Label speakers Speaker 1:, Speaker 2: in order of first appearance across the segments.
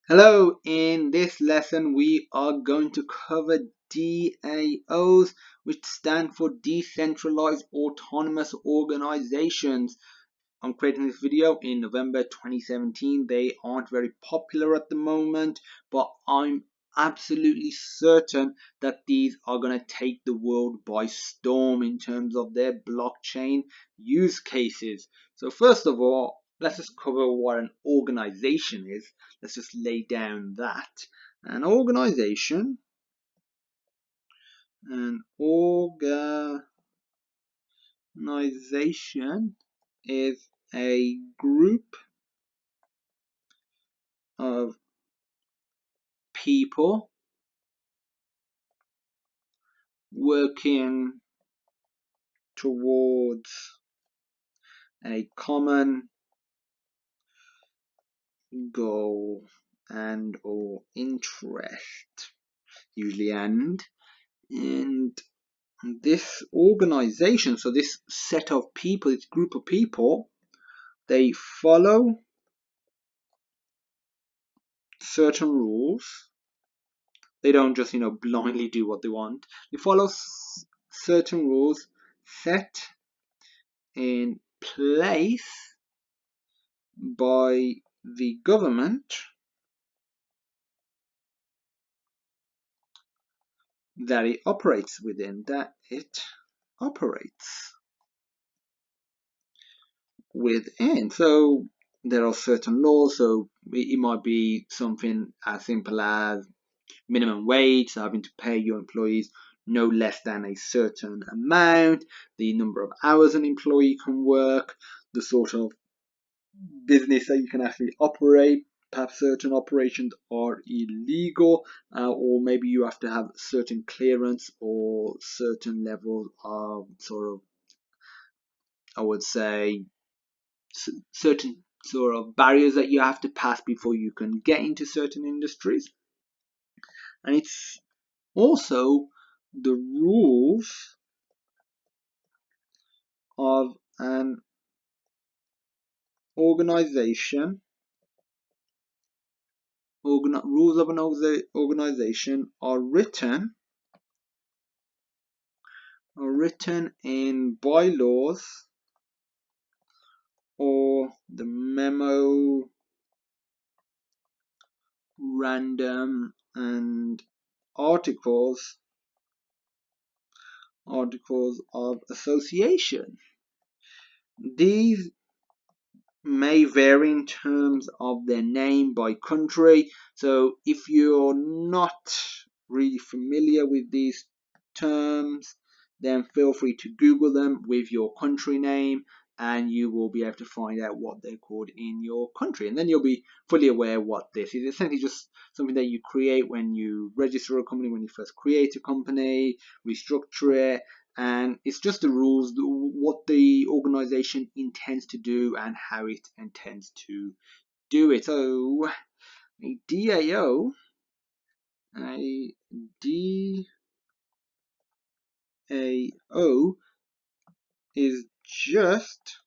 Speaker 1: Hello, in this lesson we are going to cover DAOs, which stand for Decentralized Autonomous Organizations. I'm creating this video in November 2017. They aren't very popular at the moment, but I'm absolutely certain that these are going to take the world by storm in terms of their blockchain use cases. So first of all, let's just cover what an organization is. Let's just lay down that. An organization is a group of people working towards a common goal and or interest, usually and this organization, so this set of people, this group of people, they follow certain rules. They don't just blindly do what they want. They follow certain rules set in place by the government that it operates within, So there are certain laws, so it might be something as simple as minimum wage, so having to pay your employees no less than a certain amount, the number of hours an employee can work, the sort of business that you can actually operate. Perhaps certain operations are illegal, or maybe you have to have certain clearance or certain level of I would say, certain sort of barriers that you have to pass before you can get into certain industries. And it's also the rules of an organization. Rules of an organization are written in bylaws or the memorandum and articles of association. These may vary in terms of their name by country. So if you're not really familiar with these terms, then feel free to Google them with your country name and you will be able to find out what they're called in your country. And then you'll be fully aware what this is. Essentially just something that you create when you register a company, when you first create a company, restructure it, and it's just the rules, what the organization intends to do and how it intends to do it. So a DAO is just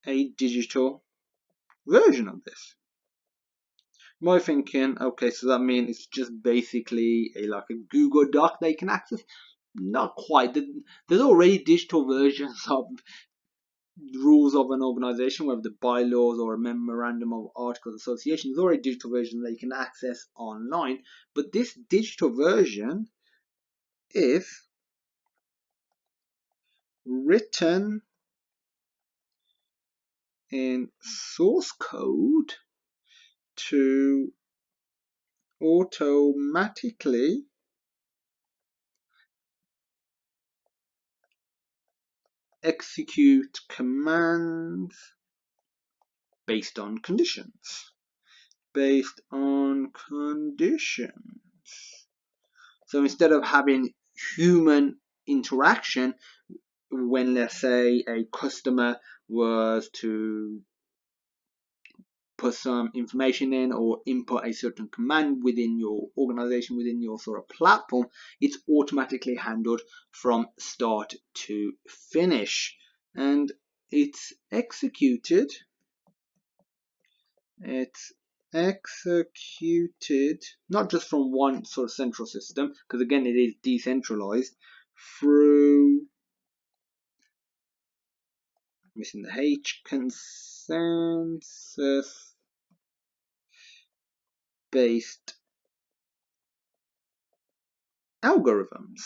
Speaker 1: a digital version of this. You might be thinking, okay, so that means it's just basically like a Google Doc they can access. Not quite. There's already digital versions of rules of an organization, whether the bylaws or a memorandum of articles of association. There's already a digital version that you can access online, but this digital version is written in source code to automatically execute commands based on conditions. So instead of having human interaction, when let's say a customer was to put some information in or input a certain command within your organization, within your sort of platform, it's automatically handled from start to finish, and it's executed executed not just from one sort of central system, because again it is decentralized, through, missing the H, consensus based algorithms.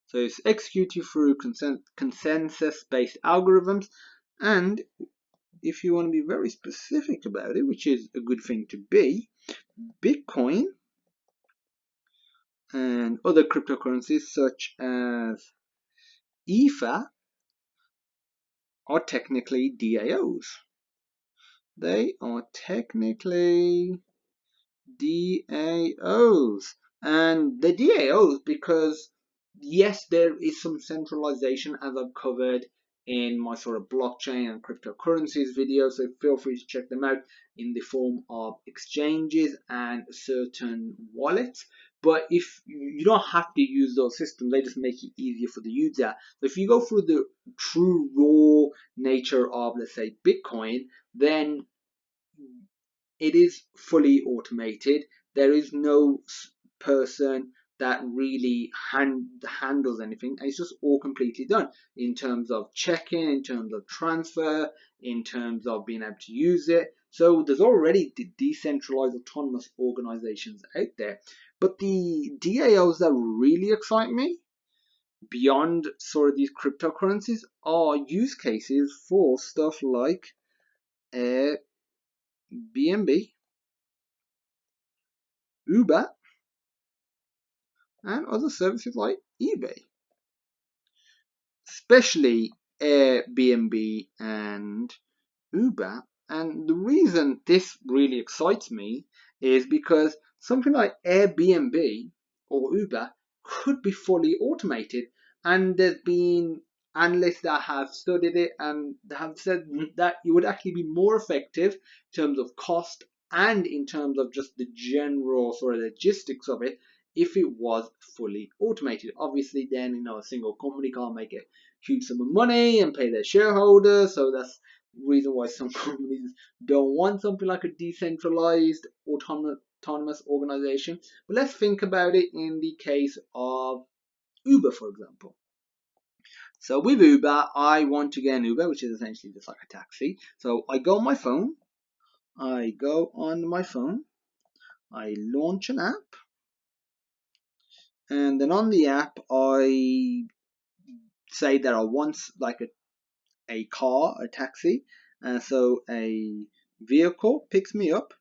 Speaker 1: So it's executed through consensus based algorithms, and if you want to be very specific about it, which is a good thing to be, Bitcoin and other cryptocurrencies such as Ether are technically DAOs. They are technically DAOs. And the DAOs because, yes, there is some centralization as I've covered in my sort of blockchain and cryptocurrencies video, so feel free to check them out in the form of exchanges and certain wallets. But if you don't have to use those systems, they just make it easier for the user. So if you go through the true raw nature of, let's say, Bitcoin, then it is fully automated. There is no person that really handles anything. It's just all completely done in terms of checking, in terms of transfer, in terms of being able to use it. So there's already the decentralized autonomous organizations out there. But the DAOs that really excite me, beyond sort of these cryptocurrencies, are use cases for stuff like Airbnb, Uber, and other services like eBay, especially Airbnb and Uber. And the reason this really excites me is because something like Airbnb or Uber could be fully automated, and there's been analysts that have studied it and have said that it would actually be more effective in terms of cost and in terms of just the general sort of logistics of it if it was fully automated. Obviously, then a single company can't make a huge sum of money and pay their shareholders, so that's the reason why some companies don't want something like a decentralized autonomous organization. But let's think about it in the case of Uber, for example. So with Uber, I want to get an Uber, which is essentially just like a taxi. So I go on my phone, I launch an app, and then on the app, I say that I want like a car, a taxi, and so a vehicle picks me up.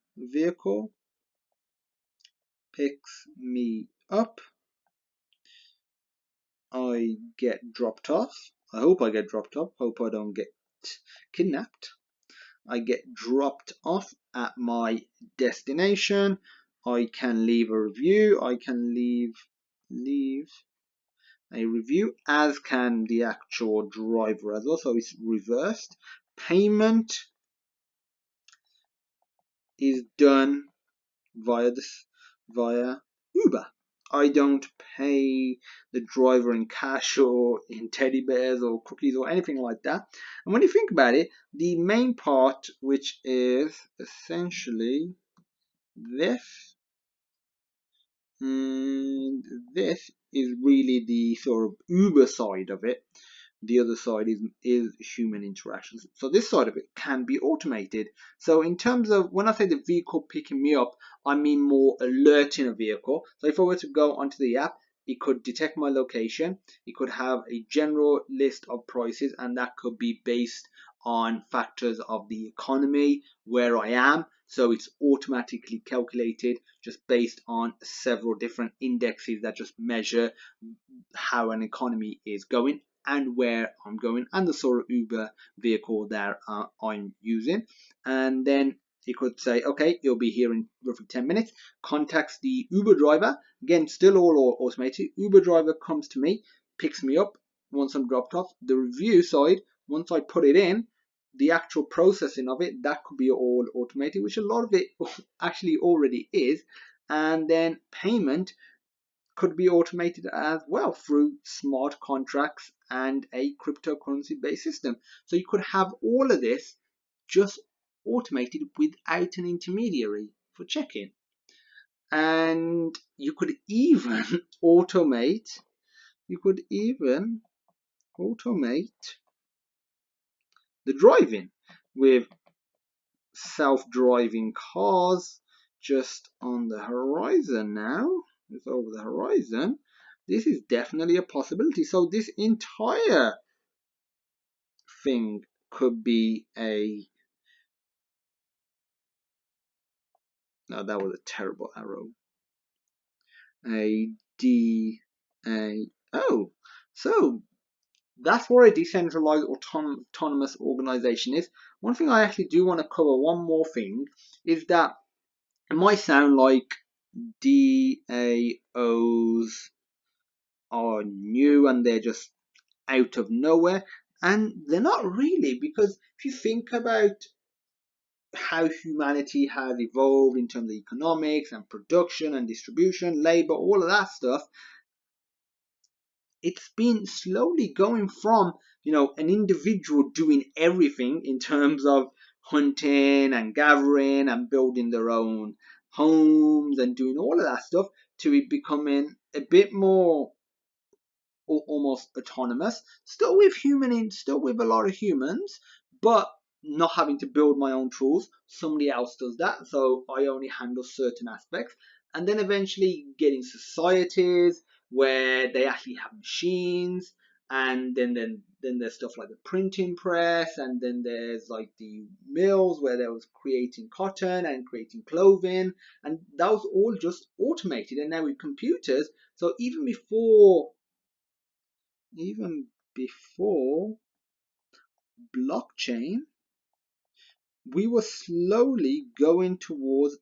Speaker 1: I get dropped off. I hope I get dropped off. Hope I don't get kidnapped. I get dropped off at my destination. I can leave a review. I can leave a review, as can the actual driver as well. So it's reversed. Payment is done via Uber. I don't pay the driver in cash or in teddy bears or cookies or anything like that. And when you think about it, the main part, which is essentially this, and this is really the sort of Uber side of it. The other side is human interactions. So this side of it can be automated. So in terms of when I say the vehicle picking me up, I mean more alerting a vehicle. So if I were to go onto the app, it could detect my location. It could have a general list of prices, and that could be based on factors of the economy, where I am. So it's automatically calculated just based on several different indexes that just measure how an economy is going and where I'm going and the sort of Uber vehicle that I'm using. And then it could say, okay, you'll be here in roughly 10 minutes, contacts the Uber driver. Again, still all automated. Uber driver comes to me, picks me up once I'm dropped off. The review side, once I put it in, the actual processing of it, that could be all automated, which a lot of it actually already is. And then payment could be automated as well through smart contracts and a cryptocurrency based system. So you could have all of this just automated without an intermediary. for check-in. And you could even automate the driving with self-driving cars just on the horizon now. It's over the horizon. This is definitely a possibility. So this entire thing could be a... No, that was a terrible arrow. Oh, so that's what a decentralized autonomous organization is. One thing I actually do want to cover, one more thing, is that it might sound like DAOs are new and they're just out of nowhere, and they're not really, because if you think about how humanity has evolved in terms of economics and production and distribution, labor, all of that stuff, it's been slowly going from, an individual doing everything in terms of hunting and gathering and building their own homes and doing all of that stuff, to it becoming a bit more almost autonomous, still with a lot of humans, but not having to build my own tools. Somebody else does that, so I only handle certain aspects. And then eventually getting societies where they actually have machines, and then there's stuff like the printing press, and then there's like the mills where they was creating cotton and creating clothing, and that was all just automated. And now with computers, so even before blockchain, we were slowly going towards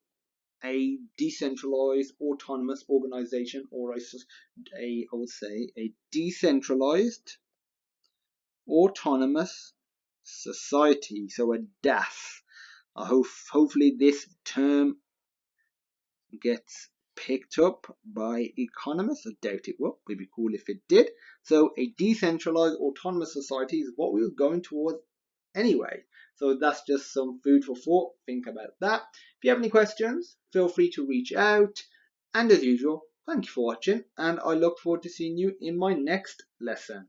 Speaker 1: a decentralized autonomous organization, or I would say a decentralized autonomous society, so a DAF. Hopefully this term gets picked up by economists. I doubt it will. It'd be cool if it did. So a decentralized autonomous society is what we were going towards anyway. So that's just some food for thought. Think about that. If you have any questions, feel free to reach out. And as usual, thank you for watching, and I look forward to seeing you in my next lesson.